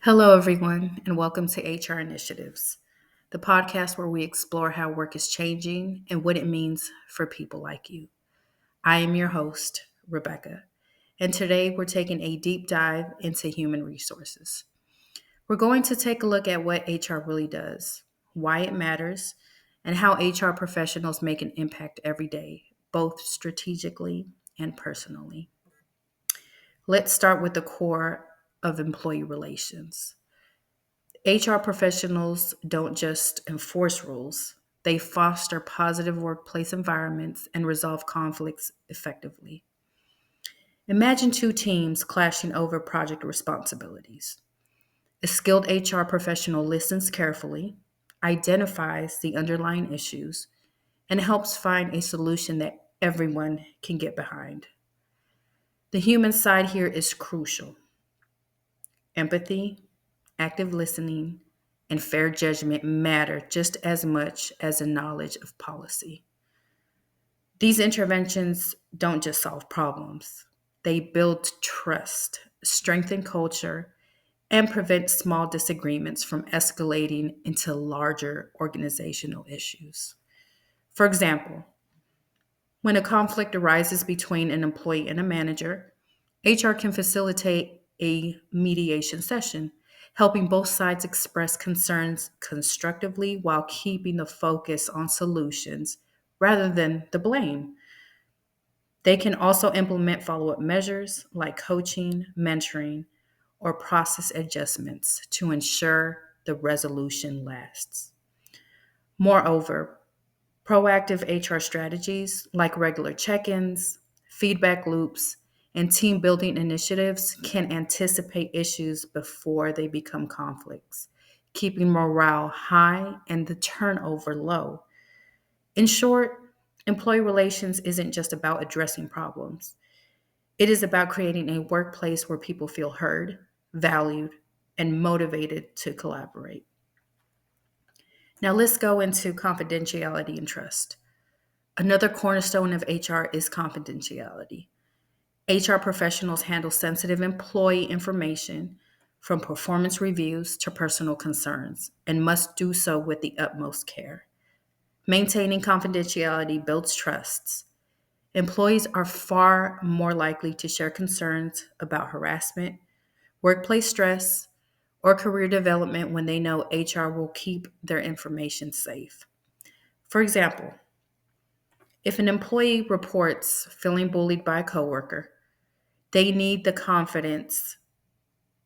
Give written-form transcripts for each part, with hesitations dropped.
Hello, everyone, and welcome to HR Initiatives, the podcast where we explore how work is changing and what it means for people like you. I am your host, Rebecca, and today we're taking a deep dive into human resources. We're going to take a look at what HR really does, why it matters, and how HR professionals make an impact every day, both strategically and personally. Let's start with the core of employee relations. HR professionals don't just enforce rules, they foster positive workplace environments and resolve conflicts effectively. Imagine two teams clashing over project responsibilities. A skilled HR professional listens carefully, identifies the underlying issues, and helps find a solution that everyone can get behind. The human side here is crucial. Empathy, active listening, and fair judgment matter just as much as a knowledge of policy. These interventions don't just solve problems, they build trust, strengthen culture, and prevent small disagreements from escalating into larger organizational issues. For example, when a conflict arises between an employee and a manager, HR can facilitate a mediation session, helping both sides express concerns constructively while keeping the focus on solutions rather than the blame. They can also implement follow up measures like coaching, mentoring, or process adjustments to ensure the resolution lasts. Moreover, proactive HR strategies like regular check ins, feedback loops, and team building initiatives can anticipate issues before they become conflicts, keeping morale high and the turnover low. In short, employee relations isn't just about addressing problems, it is about creating a workplace where people feel heard, valued, and motivated to collaborate. Now, let's go into confidentiality and trust. Another cornerstone of HR is confidentiality. HR professionals handle sensitive employee information from performance reviews to personal concerns and must do so with the utmost care. Maintaining confidentiality builds trusts. Employees are far more likely to share concerns about harassment, workplace stress, or career development when they know HR will keep their information safe. For example, if an employee reports feeling bullied by a coworker, they need the confidence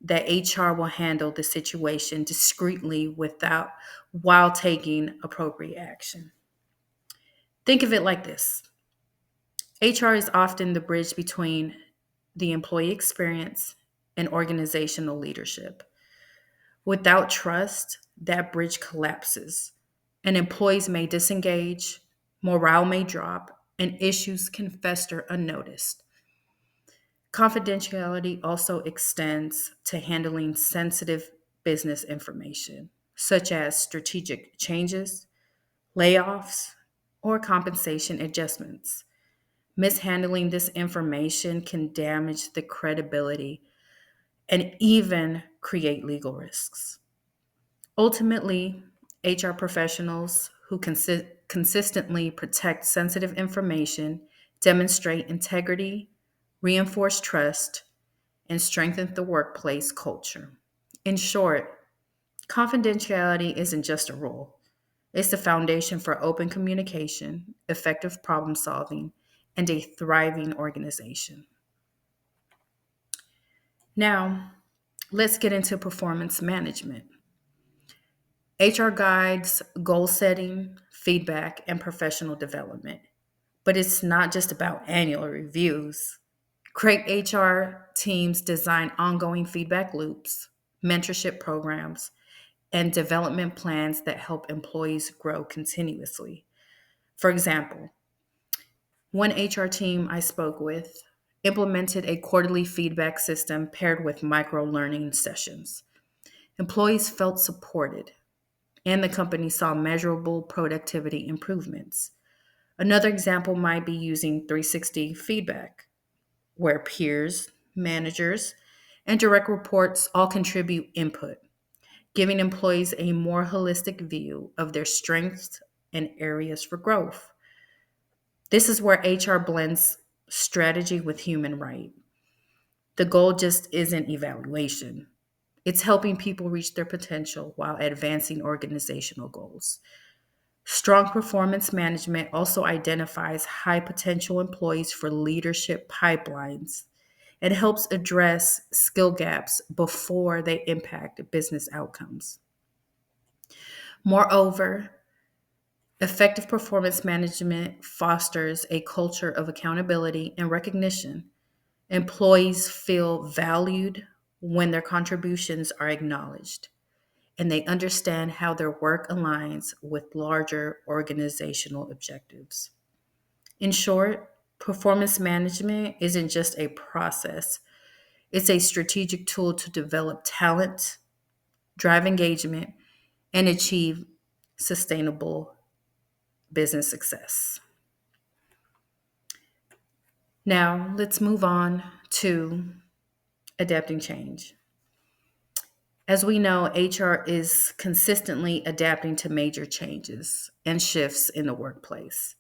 that HR will handle the situation discreetly without while taking appropriate action. Think of it like this. HR is often the bridge between the employee experience and organizational leadership. Without trust, that bridge collapses, and employees may disengage, morale may drop, and issues can fester unnoticed. Confidentiality also extends to handling sensitive business information, such as strategic changes, layoffs, or compensation adjustments. Mishandling this information can damage the credibility and even create legal risks. Ultimately, HR professionals who consistently protect sensitive information demonstrate integrity, reinforce trust, and strengthen the workplace culture. In short, confidentiality isn't just a rule, it's the foundation for open communication, effective problem solving, and a thriving organization. Now, let's get into performance management. HR guides goal setting, feedback, and professional development. But it's not just about annual reviews. Great HR teams design ongoing feedback loops, mentorship programs, and development plans that help employees grow continuously. For example, one HR team I spoke with implemented a quarterly feedback system paired with micro learning sessions. Employees felt supported, and the company saw measurable productivity improvements. Another example might be using 360 feedback, where peers, managers, and direct reports all contribute input, giving employees a more holistic view of their strengths and areas for growth. This is where HR blends strategy with human right. The goal just isn't evaluation. It's helping people reach their potential while advancing organizational goals. Strong performance management also identifies high potential employees for leadership pipelines and helps address skill gaps before they impact business outcomes. Moreover, effective performance management fosters a culture of accountability and recognition. Employees feel valued when their contributions are acknowledged, and they understand how their work aligns with larger organizational objectives. In short, performance management isn't just a process, it's a strategic tool to develop talent, drive engagement, and achieve sustainable business success. Now, let's move on to adapting change. As we know, HR is consistently adapting to major changes and shifts in the workplace.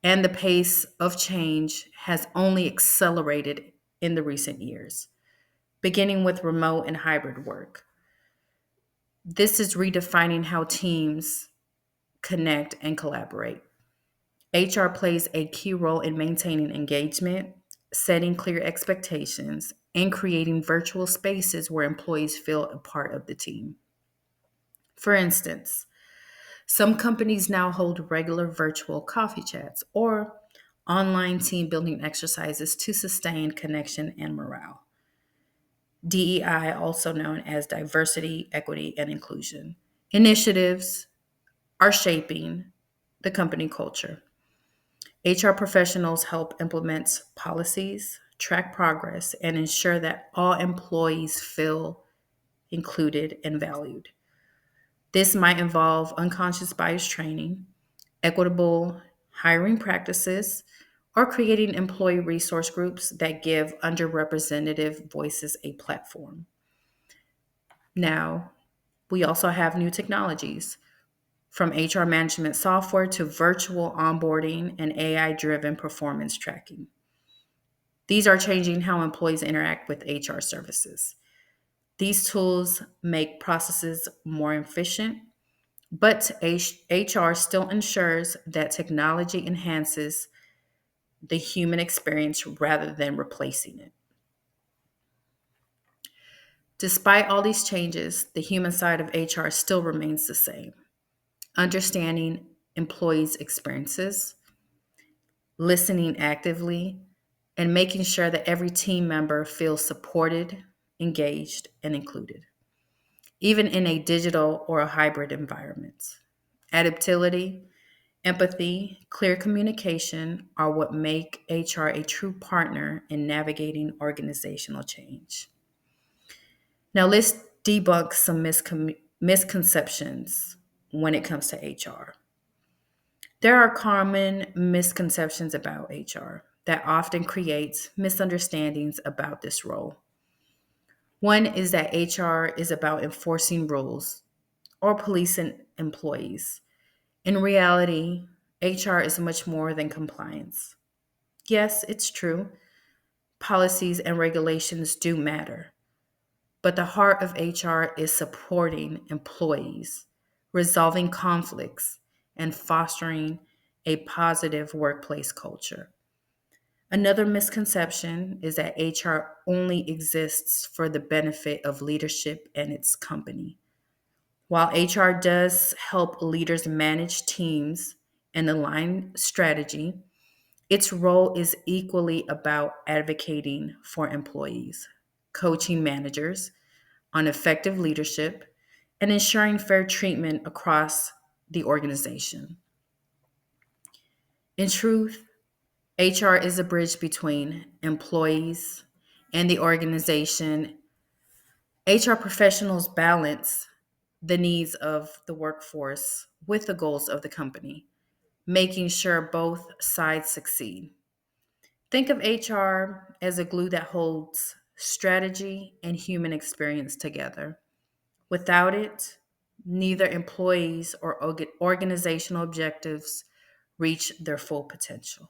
And the pace of change has only accelerated in the recent years, beginning with remote and hybrid work. This is redefining how teams connect and collaborate. HR plays a key role in maintaining engagement, setting clear expectations, and creating virtual spaces where employees feel a part of the team. For instance, some companies now hold regular virtual coffee chats or online team building exercises to sustain connection and morale. DEI, also known as diversity, equity, and inclusion, initiatives are shaping the company culture. HR professionals help implement policies, track progress, and ensure that all employees feel included and valued. This might involve unconscious bias training, equitable hiring practices, or creating employee resource groups that give underrepresented voices a platform. Now, we also have new technologies, from HR management software to virtual onboarding and AI driven performance tracking. These are changing how employees interact with HR services. These tools make processes more efficient, but HR still ensures that technology enhances the human experience rather than replacing it. Despite all these changes, the human side of HR still remains the same. Understanding employees' experiences, listening actively, and making sure that every team member feels supported, engaged, and included, even in a digital or a hybrid environment. Adaptability, empathy, clear communication are what make HR a true partner in navigating organizational change. Now, let's debunk some misconceptions when it comes to HR. There are common misconceptions about HR that often creates misunderstandings about this role. One is that HR is about enforcing rules or policing employees. In reality, HR is much more than compliance. Yes, it's true. Policies and regulations do matter. But the heart of HR is supporting employees, resolving conflicts, and fostering a positive workplace culture. Another misconception is that HR only exists for the benefit of leadership and its company. While HR does help leaders manage teams and align strategy, its role is equally about advocating for employees, coaching managers on effective leadership, and ensuring fair treatment across the organization. In truth, HR is a bridge between employees and the organization. HR professionals balance the needs of the workforce with the goals of the company, making sure both sides succeed. Think of HR as a glue that holds strategy, and human experience together. Without it, neither employees or organizational objectives reach their full potential.